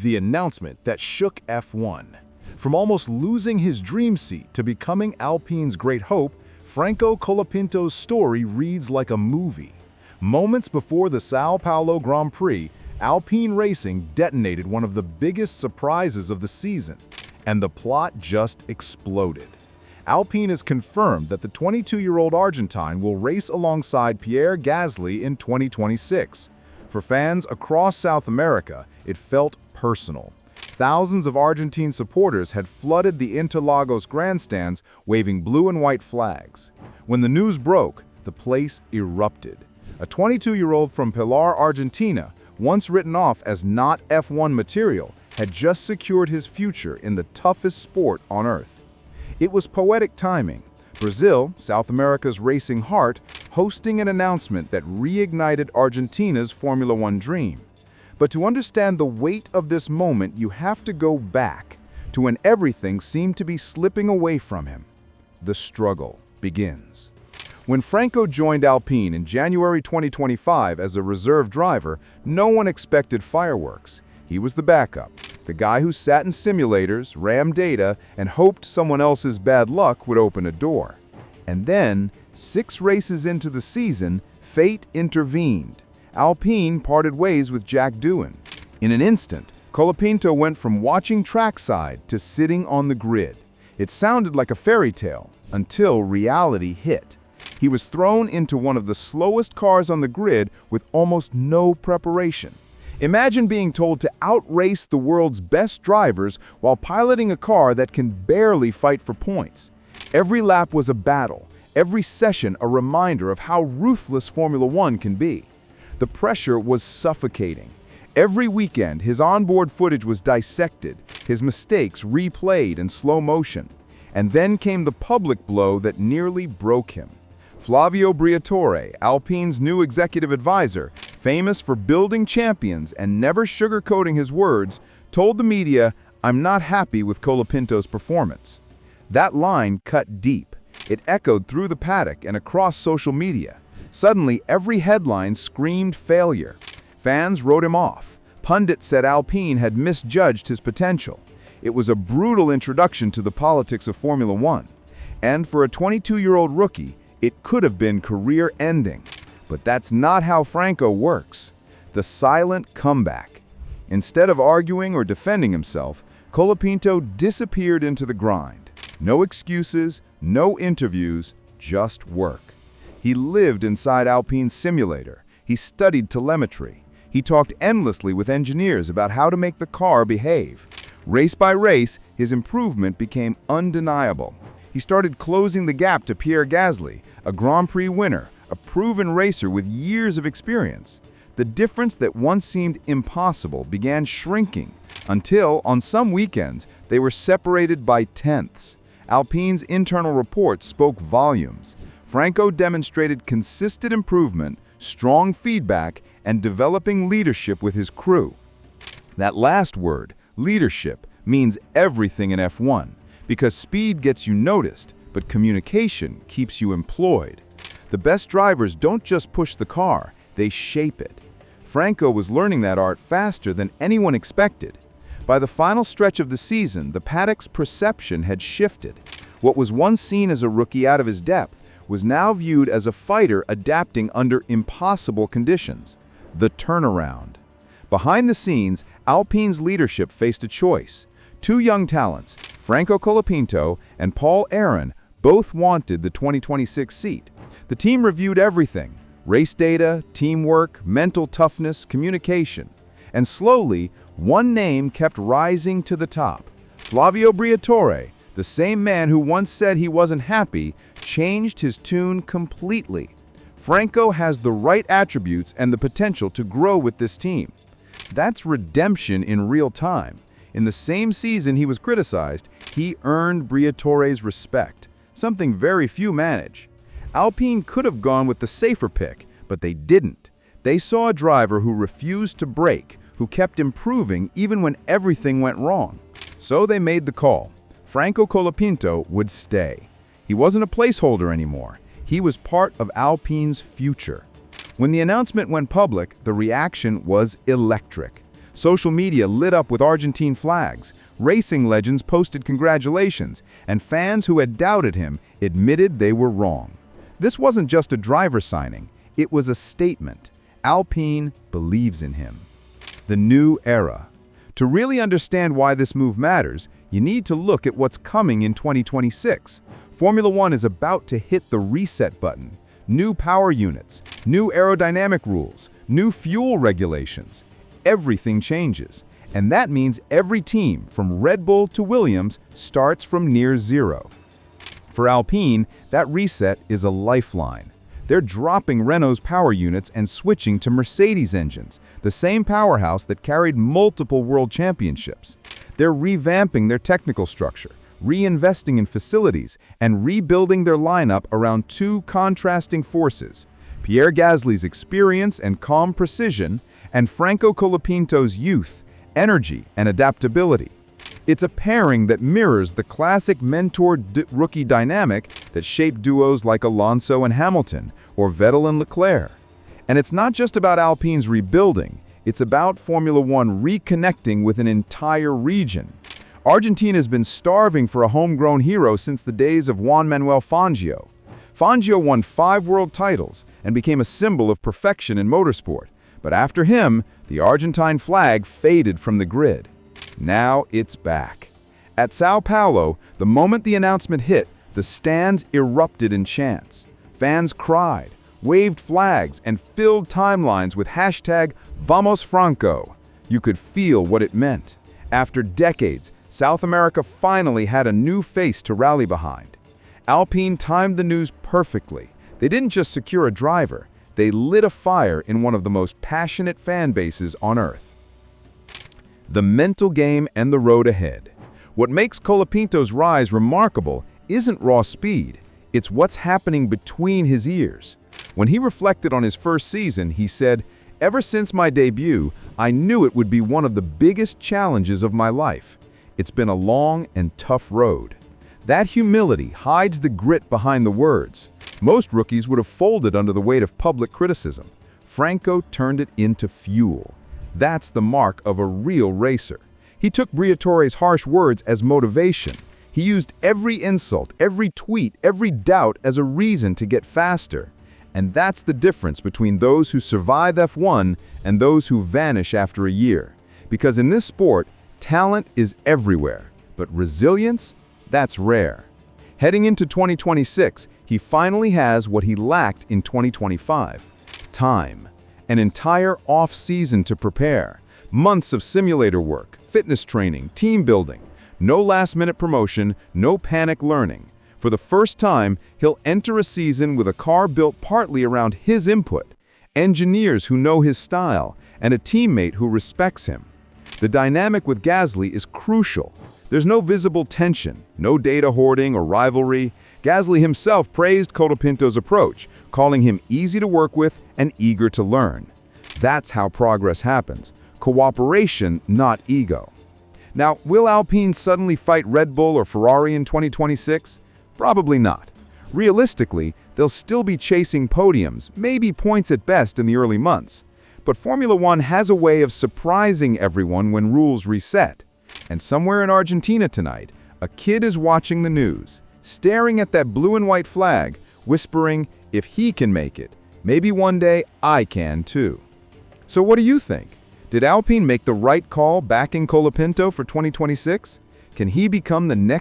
The announcement that shook F1. From almost losing his dream seat to becoming Alpine's great hope, Franco Colapinto's story reads like a movie. Moments before the São Paulo Grand Prix, Alpine Racing detonated one of the biggest surprises of the season, and the plot just exploded. Alpine has confirmed that the 22-year-old Argentine will race alongside Pierre Gasly in 2026. For fans across South America, it felt personal. Thousands of Argentine supporters had flooded the Interlagos grandstands waving blue and white flags. When the news broke, the place erupted. A 22-year-old from Pilar, Argentina, once written off as not F1 material, had just secured his future in the toughest sport on earth. It was poetic timing. Brazil, South America's racing heart, hosting an announcement that reignited Argentina's Formula One dream. But to understand the weight of this moment, you have to go back to when everything seemed to be slipping away from him. The struggle begins. When Franco joined Alpine in January 2025 as a reserve driver, no one expected fireworks. He was the backup, the guy who sat in simulators, rammed data, and hoped someone else's bad luck would open a door. And then, 6 races into the season, fate intervened. Alpine parted ways with Jack Doohan. In an instant, Colapinto went from watching trackside to sitting on the grid. It sounded like a fairy tale until reality hit. He was thrown into one of the slowest cars on the grid with almost no preparation. Imagine being told to outrace the world's best drivers while piloting a car that can barely fight for points. Every lap was a battle, every session a reminder of how ruthless Formula One can be. The pressure was suffocating. Every weekend, his onboard footage was dissected, his mistakes replayed in slow motion. And then came the public blow that nearly broke him. Flavio Briatore, Alpine's new executive advisor, famous for building champions and never sugarcoating his words, told the media, "I'm not happy with Colapinto's performance." That line cut deep. It echoed through the paddock and across social media. Suddenly, every headline screamed failure. Fans wrote him off. Pundits said Alpine had misjudged his potential. It was a brutal introduction to the politics of Formula One. And for a 22-year-old rookie, it could have been career-ending. But that's not how Franco works. The silent comeback. Instead of arguing or defending himself, Colapinto disappeared into the grind. No excuses, no interviews, just work. He lived inside Alpine's simulator. He studied telemetry. He talked endlessly with engineers about how to make the car behave. Race by race, his improvement became undeniable. He started closing the gap to Pierre Gasly, a Grand Prix winner, a proven racer with years of experience. The difference that once seemed impossible began shrinking until, on some weekends, they were separated by tenths. Alpine's internal reports spoke volumes. Franco demonstrated consistent improvement, strong feedback, and developing leadership with his crew. That last word, leadership, means everything in F1, because speed gets you noticed, but communication keeps you employed. The best drivers don't just push the car, they shape it. Franco was learning that art faster than anyone expected. By the final stretch of the season, the paddock's perception had shifted. What was once seen as a rookie out of his depth was now viewed as a fighter adapting under impossible conditions. The turnaround. Behind the scenes, Alpine's leadership faced a choice. 2 young talents, Franco Colapinto and Paul Aron, both wanted the 2026 seat. The team reviewed everything: race data, teamwork, mental toughness, communication. And slowly, one name kept rising to the top. Flavio Briatore, the same man who once said he wasn't happy, changed his tune completely. Franco has the right attributes and the potential to grow with this team. That's redemption in real time. In the same season he was criticized, he earned Briatore's respect, something very few manage. Alpine could have gone with the safer pick, but they didn't. They saw a driver who refused to break, who kept improving even when everything went wrong. So they made the call. Franco Colapinto would stay. He wasn't a placeholder anymore. He was part of Alpine's future. When the announcement went public, the reaction was electric. Social media lit up with Argentine flags, racing legends posted congratulations, and fans who had doubted him admitted they were wrong. This wasn't just a driver signing, it was a statement. Alpine believes in him. The new era. To really understand why this move matters, you need to look at what's coming in 2026. Formula One is about to hit the reset button. New power units, new aerodynamic rules, new fuel regulations. Everything changes. And that means every team, from Red Bull to Williams, starts from near zero. For Alpine, that reset is a lifeline. They're dropping Renault's power units and switching to Mercedes engines, the same powerhouse that carried multiple world championships. They're revamping their technical structure, reinvesting in facilities, and rebuilding their lineup around two contrasting forces: Pierre Gasly's experience and calm precision, and Franco Colapinto's youth, energy, and adaptability. It's a pairing that mirrors the classic mentor-rookie dynamic that shaped duos like Alonso and Hamilton, or Vettel and Leclerc. And it's not just about Alpine's rebuilding, it's about Formula One reconnecting with an entire region. Argentina has been starving for a homegrown hero since the days of Juan Manuel Fangio. Fangio won 5 world titles and became a symbol of perfection in motorsport. But after him, the Argentine flag faded from the grid. Now it's back. At Sao Paulo, the moment the announcement hit, the stands erupted in chants. Fans cried, waved flags, and filled timelines with hashtag Vamos Franco. You could feel what it meant. After decades, South America finally had a new face to rally behind. Alpine timed the news perfectly. They didn't just secure a driver, they lit a fire in one of the most passionate fan bases on Earth. The mental game and the road ahead. What makes Colapinto's rise remarkable isn't raw speed, it's what's happening between his ears. When he reflected on his first season, he said, "Ever since my debut, I knew it would be one of the biggest challenges of my life. It's been a long and tough road." That humility hides the grit behind the words. Most rookies would have folded under the weight of public criticism. Franco turned it into fuel. That's the mark of a real racer. He took Briatore's harsh words as motivation. He used every insult, every tweet, every doubt as a reason to get faster. And that's the difference between those who survive F1 and those who vanish after a year. Because in this sport, talent is everywhere, but resilience, that's rare. Heading into 2026, he finally has what he lacked in 2025: time. An entire off-season to prepare, months of simulator work, fitness training, team building, no last-minute promotion, no panic learning. For the first time, he'll enter a season with a car built partly around his input, engineers who know his style, and a teammate who respects him. The dynamic with Gasly is crucial. There's no visible tension, no data hoarding or rivalry. Gasly himself praised Colapinto's approach, calling him easy to work with and eager to learn. That's how progress happens. Cooperation, not ego. Now, will Alpine suddenly fight Red Bull or Ferrari in 2026? Probably not. Realistically, they'll still be chasing podiums, maybe points at best in the early months. But Formula One has a way of surprising everyone when rules reset. And somewhere in Argentina tonight, a kid is watching the news, staring at that blue and white flag, whispering, if he can make it, maybe one day I can too. So what do you think? Did Alpine make the right call backing Colapinto for 2026? Can he become the next